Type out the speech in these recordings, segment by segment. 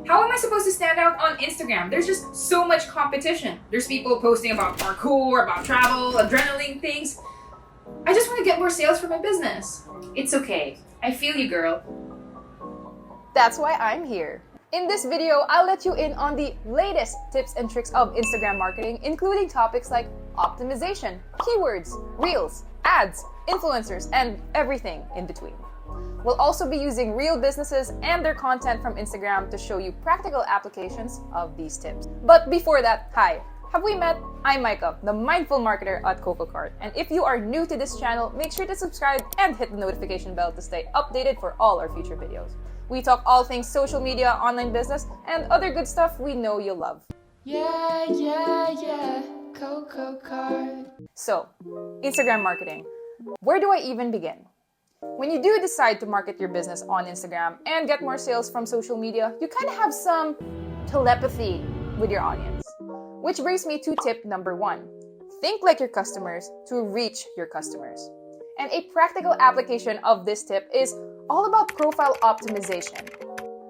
How am I supposed to stand out on Instagram? There's just so much competition. There's people posting about parkour, about travel, adrenaline things. I just want to get more sales for my business. It's okay. I feel you, girl. That's why I'm here. In this video, I'll let you in on the latest tips and tricks of Instagram marketing, including topics like optimization, keywords, reels, ads, influencers, and everything in between. We'll also be using real businesses and their content from Instagram to show you practical applications of these tips. But before that, hi! Have we met? I'm Micah, the mindful marketer at Cococart. And if you are new to this channel, make sure to subscribe and hit the notification bell to stay updated for all our future videos. We talk all things social media, online business, and other good stuff we know you'll love. Yeah, Cococart. So, Instagram marketing. Where do I even begin? When you do decide to market your business on Instagram and get more sales from social media, you kind of have some telepathy with your audience. Which brings me to tip number 1. Think like your customers to reach your customers. And a practical application of this tip is all about profile optimization.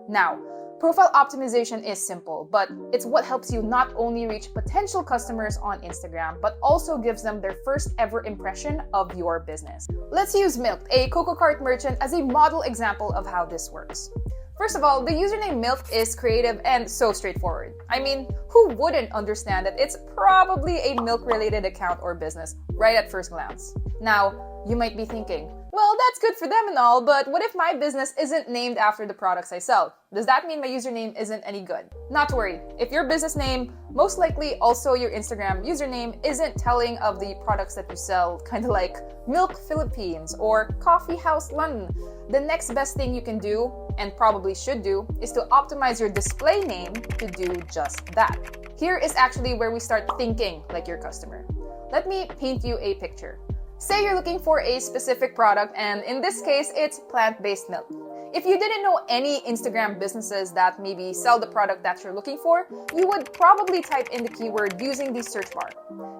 Now, profile optimization is simple, but it's what helps you not only reach potential customers on Instagram, but also gives them their first ever impression of your business. Let's use Milk, a Cococart merchant, as a model example of how this works. First of all, the username Milk is creative and so straightforward. I mean, who wouldn't understand that it's probably a milk-related account or business right at first glance? Now, you might be thinking, well, that's good for them and all, but what if my business isn't named after the products I sell? Does that mean my username isn't any good? Not to worry. If your business name, most likely also your Instagram username, isn't telling of the products that you sell, kind of like Milk Philippines or Coffee House London, the next best thing you can do, and probably should do, is to optimize your display name to do just that. Here is actually where we start thinking like your customer. Let me paint you a picture. Say you're looking for a specific product, and in this case, it's plant-based milk. If you didn't know any Instagram businesses that maybe sell the product that you're looking for, you would probably type in the keyword using the search bar.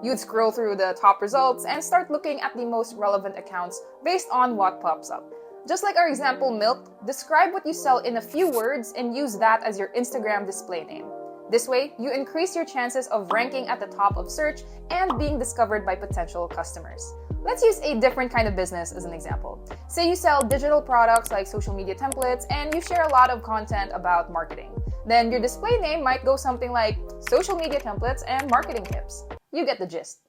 You'd scroll through the top results and start looking at the most relevant accounts based on what pops up. Just like our example Milk, describe what you sell in a few words and use that as your Instagram display name. This way, you increase your chances of ranking at the top of search and being discovered by potential customers. Let's use a different kind of business as an example. Say you sell digital products like social media templates and you share a lot of content about marketing. Then your display name might go something like social media templates and marketing tips. You get the gist.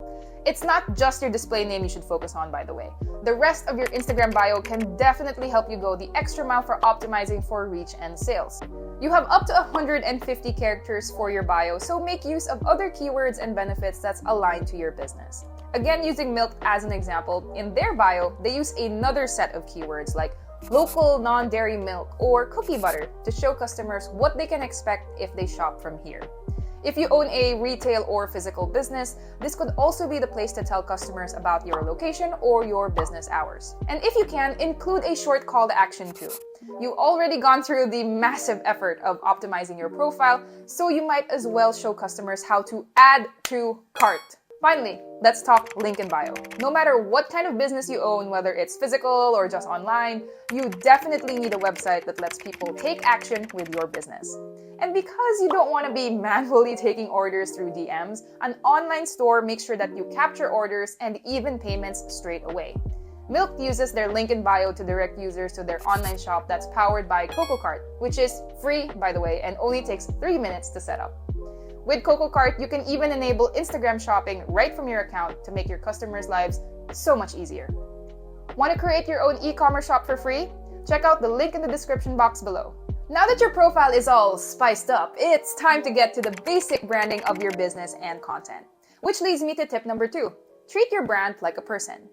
It's not just your display name you should focus on, by the way. The rest of your Instagram bio can definitely help you go the extra mile for optimizing for reach and sales. You have up to 150 characters for your bio, so make use of other keywords and benefits that's aligned to your business. Again, using Milk as an example, in their bio, they use another set of keywords like local non-dairy milk or cookie butter to show customers what they can expect if they shop from here. If you own a retail or physical business, this could also be the place to tell customers about your location or your business hours. And if you can, include a short call to action too. You've already gone through the massive effort of optimizing your profile, so you might as well show customers how to add to cart. Finally, let's talk link in bio. No matter what kind of business you own, whether it's physical or just online, you definitely need a website that lets people take action with your business. And because you don't want to be manually taking orders through DMs, an online store makes sure that you capture orders and even payments straight away. Milk uses their link in bio to direct users to their online shop that's powered by Cococart, which is free, by the way, and only takes 3 minutes to set up. With Cococart, you can even enable Instagram shopping right from your account to make your customers' lives so much easier. Want to create your own e-commerce shop for free? Check out the link in the description box below. Now that your profile is all spiced up, it's time to get to the basic branding of your business and content. Which leads me to tip number 2. Treat your brand like a person.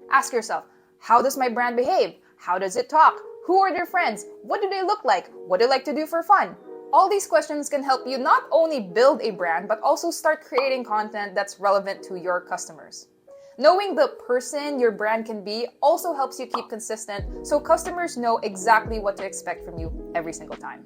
Ask yourself, how does my brand behave? How does it talk? Who are their friends? What do they look like? What do they like to do for fun? All these questions can help you not only build a brand, but also start creating content that's relevant to your customers. Knowing the person your brand can be also helps you keep consistent, so customers know exactly what to expect from you every single time.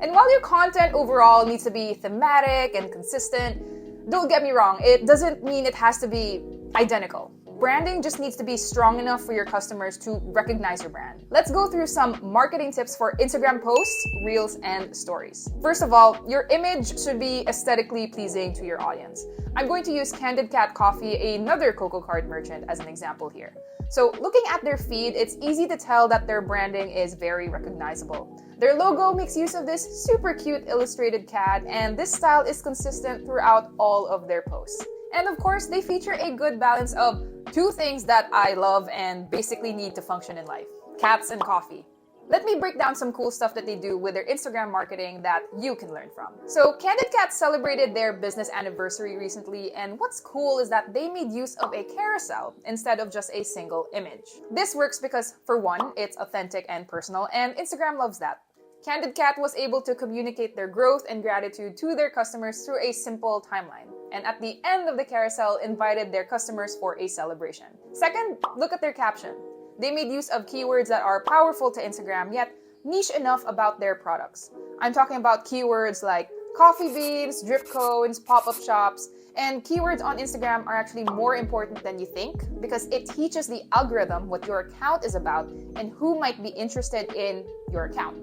And while your content overall needs to be thematic and consistent, don't get me wrong, it doesn't mean it has to be identical. Branding just needs to be strong enough for your customers to recognize your brand. Let's go through some marketing tips for Instagram posts, Reels, and Stories. First of all, your image should be aesthetically pleasing to your audience. I'm going to use 𝗏𝗏𝗏𝗏𝗏, another Cococart merchant, as an example here. So looking at their feed, it's easy to tell that their branding is very recognizable. Their logo makes use of this super cute illustrated cat, and this style is consistent throughout all of their posts. And of course, they feature a good balance of two things that I love and basically need to function in life: cats and coffee. Let me break down some cool stuff that they do with their Instagram marketing that you can learn from. So 𝗏𝗏𝗏𝗏 celebrated their business anniversary recently, and what's cool is that they made use of a carousel instead of just a single image. This works because, for one, it's authentic and personal, and Instagram loves that. 𝗏𝗏𝗏𝗏 was able to communicate their growth and gratitude to their customers through a simple timeline, and at the end of the carousel invited their customers for a celebration. Second, look at their caption. They made use of keywords that are powerful to Instagram, yet niche enough about their products. I'm talking about keywords like coffee beans, drip cones, pop-up shops, and keywords on Instagram are actually more important than you think because it teaches the algorithm what your account is about and who might be interested in your account.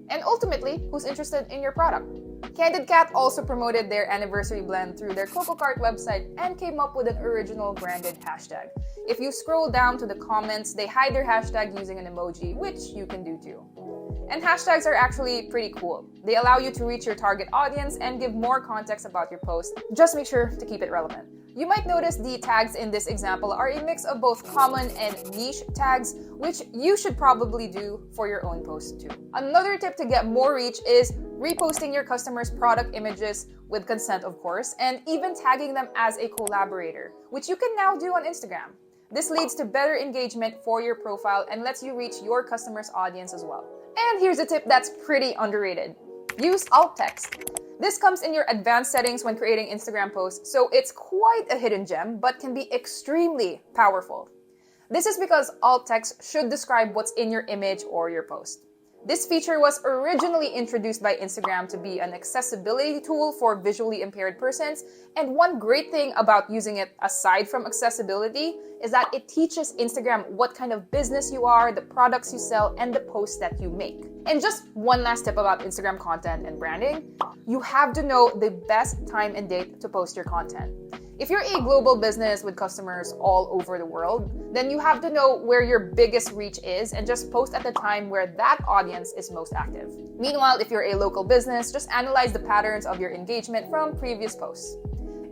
And ultimately, who's interested in your product. 𝗏𝗏𝗏𝗏 also promoted their anniversary blend through their Cococart website and came up with an original branded hashtag. If you scroll down to the comments, they hide their hashtag using an emoji, which you can do too. And hashtags are actually pretty cool. They allow you to reach your target audience and give more context about your post. Just make sure to keep it relevant. You might notice the tags in this example are a mix of both common and niche tags, which you should probably do for your own post too. Another tip to get more reach is reposting your customers' product images with consent, of course, and even tagging them as a collaborator, which you can now do on Instagram. This leads to better engagement for your profile and lets you reach your customers' audience as well. And here's a tip that's pretty underrated. Use alt text. This comes in your advanced settings when creating Instagram posts, so it's quite a hidden gem, but can be extremely powerful. This is because alt text should describe what's in your image or your post. This feature was originally introduced by Instagram to be an accessibility tool for visually impaired persons, and one great thing about using it aside from accessibility is that it teaches Instagram what kind of business you are, the products you sell, and the posts that you make. And just one last tip about Instagram content and branding: you have to know the best time and date to post your content. If you're a global business with customers all over the world, then you have to know where your biggest reach is and just post at the time where that audience is most active. Meanwhile, if you're a local business, just analyze the patterns of your engagement from previous posts.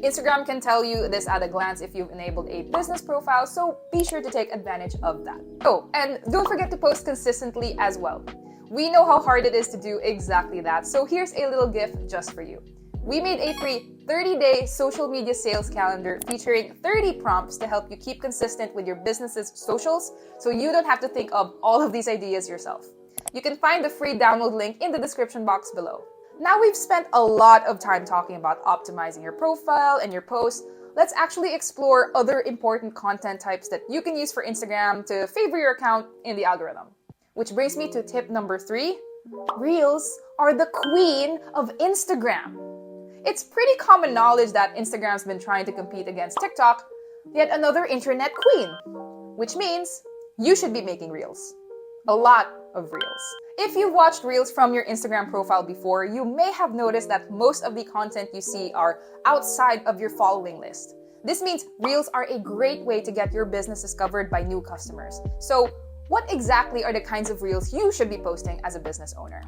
Instagram can tell you this at a glance if you've enabled a business profile, so be sure to take advantage of that. Oh, and don't forget to post consistently as well. We know how hard it is to do exactly that, so here's a little gift just for you. We made a free 30-day social media sales calendar featuring 30 prompts to help you keep consistent with your business's socials, so you don't have to think of all of these ideas yourself. You can find the free download link in the description box below. Now we've spent a lot of time talking about optimizing your profile and your posts. Let's actually explore other important content types that you can use for Instagram to favor your account in the algorithm. Which brings me to tip number 3. Reels are the queen of Instagram. It's pretty common knowledge that Instagram's been trying to compete against TikTok, yet another internet queen, which means you should be making Reels. A lot of Reels. If you've watched Reels from your Instagram profile before, you may have noticed that most of the content you see are outside of your following list. This means Reels are a great way to get your business discovered by new customers. So, what exactly are the kinds of Reels you should be posting as a business owner?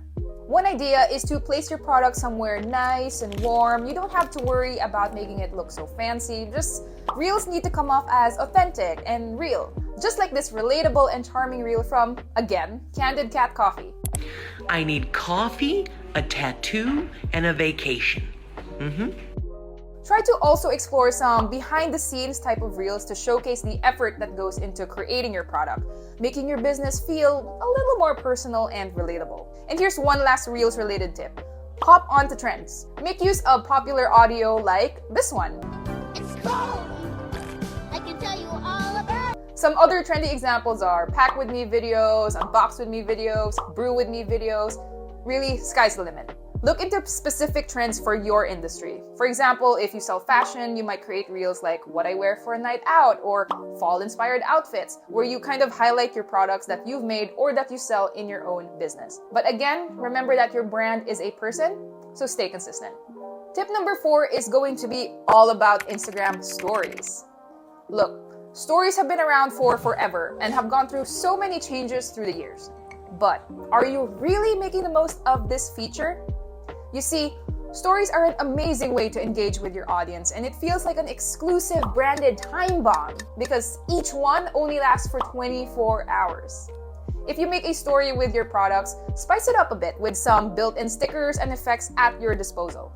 One idea is to place your product somewhere nice and warm. You don't have to worry about making it look so fancy. Just Reels need to come off as authentic and real. Just like this relatable and charming reel from, again, 𝗏𝗏𝗏𝗏𝗏𝗏. I need coffee, a tattoo, and a vacation. Try to also explore some behind-the-scenes type of reels to showcase the effort that goes into creating your product, making your business feel a little more personal and relatable. And here's one last Reels-related tip. Hop onto trends. Make use of popular audio like this one. It's cold. I can tell you all about it. Some other trendy examples are pack with me videos, unbox with me videos, brew with me videos. Really, sky's the limit. Look into specific trends for your industry. For example, if you sell fashion, you might create reels like what I wear for a night out or fall-inspired outfits, where you kind of highlight your products that you've made or that you sell in your own business. But again, remember that your brand is a person, so stay consistent. Tip number 4 is going to be all about Instagram stories. Look, stories have been around for forever and have gone through so many changes through the years. But are you really making the most of this feature? You see, stories are an amazing way to engage with your audience, and it feels like an exclusive branded time bomb because each one only lasts for 24 hours. If you make a story with your products, spice it up a bit with some built-in stickers and effects at your disposal.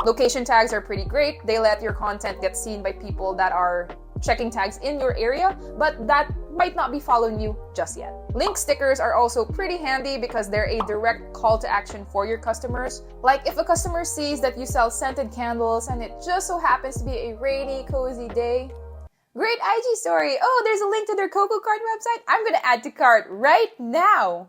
Location tags are pretty great. They let your content get seen by people that are checking tags in your area, but that might not be following you just yet. Link stickers are also pretty handy because they're a direct call to action for your customers. Like if a customer sees that you sell scented candles and it just so happens to be a rainy, cozy day. Great IG story! Oh, there's a link to their Cococart website. I'm gonna add to cart right now!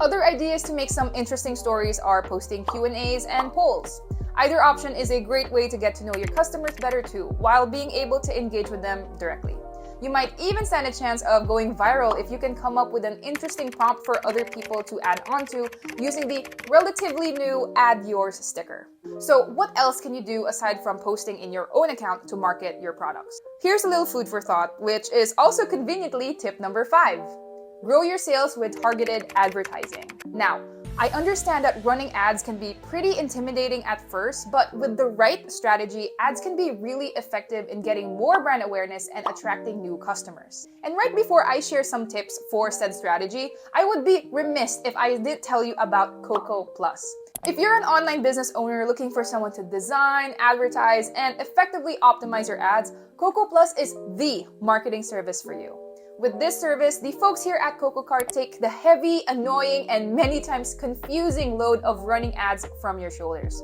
Other ideas to make some interesting stories are posting Q&As and polls. Either option is a great way to get to know your customers better too, while being able to engage with them directly. You might even stand a chance of going viral if you can come up with an interesting prompt for other people to add onto using the relatively new Add Yours sticker. So what else can you do aside from posting in your own account to market your products? Here's a little food for thought, which is also conveniently tip number 5. Grow your sales with targeted advertising. Now, I understand that running ads can be pretty intimidating at first, but with the right strategy, ads can be really effective in getting more brand awareness and attracting new customers. And right before I share some tips for said strategy, I would be remiss if I didn't tell you about Coco Plus. If you're an online business owner looking for someone to design, advertise, and effectively optimize your ads, Coco Plus is the marketing service for you. With this service, the folks here at Cococart take the heavy, annoying, and many times confusing load of running ads from your shoulders.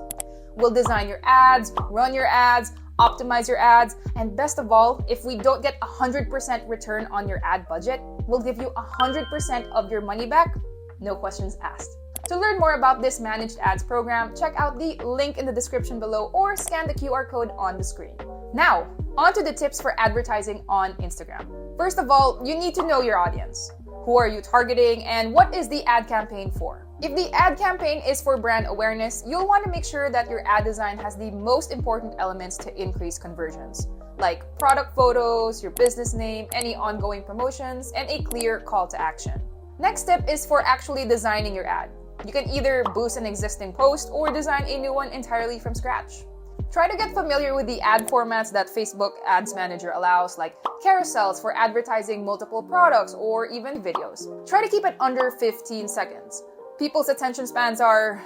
We'll design your ads, run your ads, optimize your ads, and best of all, if we don't get 100% return on your ad budget, we'll give you 100% of your money back, no questions asked. To learn more about this managed ads program, check out the link in the description below or scan the QR code on the screen. Now, on to the tips for advertising on Instagram. First of all, you need to know your audience. Who are you targeting and what is the ad campaign for? If the ad campaign is for brand awareness, you'll want to make sure that your ad design has the most important elements to increase conversions, like product photos, your business name, any ongoing promotions, and a clear call to action. Next step is for actually designing your ad. You can either boost an existing post or design a new one entirely from scratch. Try to get familiar with the ad formats that Facebook Ads Manager allows, like carousels for advertising multiple products or even videos. Try to keep it under 15 seconds. People's attention spans are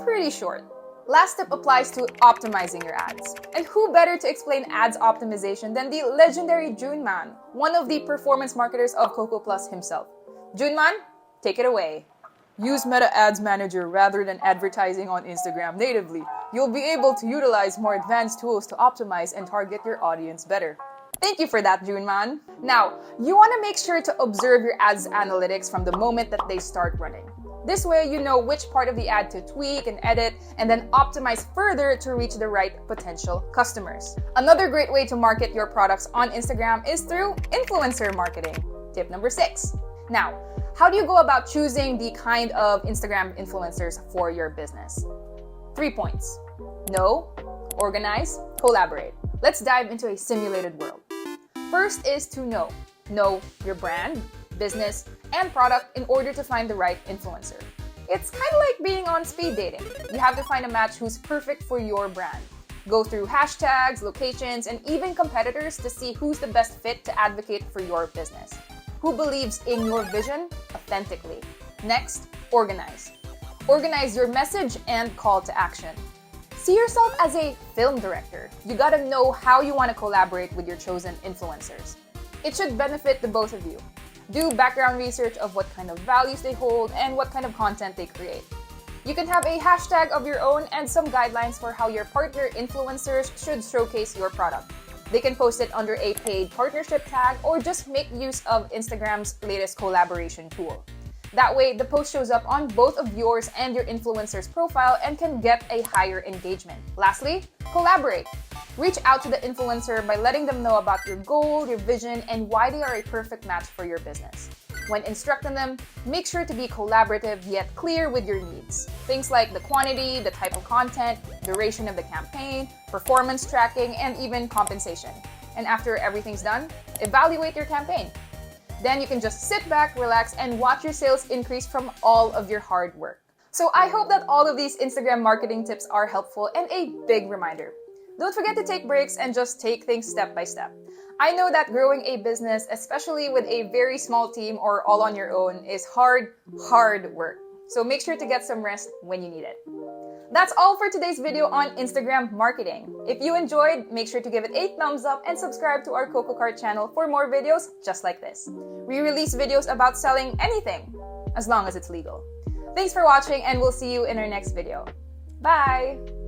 pretty short. Last tip applies to optimizing your ads. And who better to explain ads optimization than the legendary 𝗏𝗏, one of the performance marketers of Coco Plus himself. 𝗏𝗏, take it away. Use Meta Ads Manager rather than advertising on Instagram natively. You'll be able to utilize more advanced tools to optimize and target your audience better. Thank you for that, 𝗏𝗏. Now, you want to make sure to observe your ads analytics from the moment that they start running. This way, you know which part of the ad to tweak and edit, and then optimize further to reach the right potential customers. Another great way to market your products on Instagram is through influencer marketing. Tip number 6. Now, how do you go about choosing the kind of Instagram influencers for your business? 3 points. Know, organize, collaborate. Let's dive into a simulated world. First is to know. Know your brand, business, and product in order to find the right influencer. It's kind of like being on speed dating. You have to find a match who's perfect for your brand. Go through hashtags, locations, and even competitors to see who's the best fit to advocate for your business. Who believes in your vision authentically. Next, organize. Organize your message and call to action. See yourself as a film director. You gotta know how you want to collaborate with your chosen influencers. It should benefit the both of you. Do background research of what kind of values they hold and what kind of content they create. You can have a hashtag of your own and some guidelines for how your partner influencers should showcase your product. They can post it under a paid partnership tag or just make use of Instagram's latest collaboration tool. That way, the post shows up on both of yours and your influencer's profile and can get a higher engagement. Lastly, collaborate. Reach out to the influencer by letting them know about your goal, your vision, and why they are a perfect match for your business. When instructing them, make sure to be collaborative yet clear with your needs. Things like the quantity, the type of content, duration of the campaign, performance tracking, and even compensation. And after everything's done, evaluate your campaign. Then you can just sit back, relax, and watch your sales increase from all of your hard work. So I hope that all of these Instagram marketing tips are helpful, and a big reminder: don't forget to take breaks and just take things step by step. I know that growing a business, especially with a very small team or all on your own, is hard work. So make sure to get some rest when you need it. That's all for today's video on Instagram marketing. If you enjoyed, make sure to give it a thumbs up and subscribe to our Cococart channel for more videos just like this. We release videos about selling anything, as long as it's legal. Thanks for watching, and we'll see you in our next video. Bye!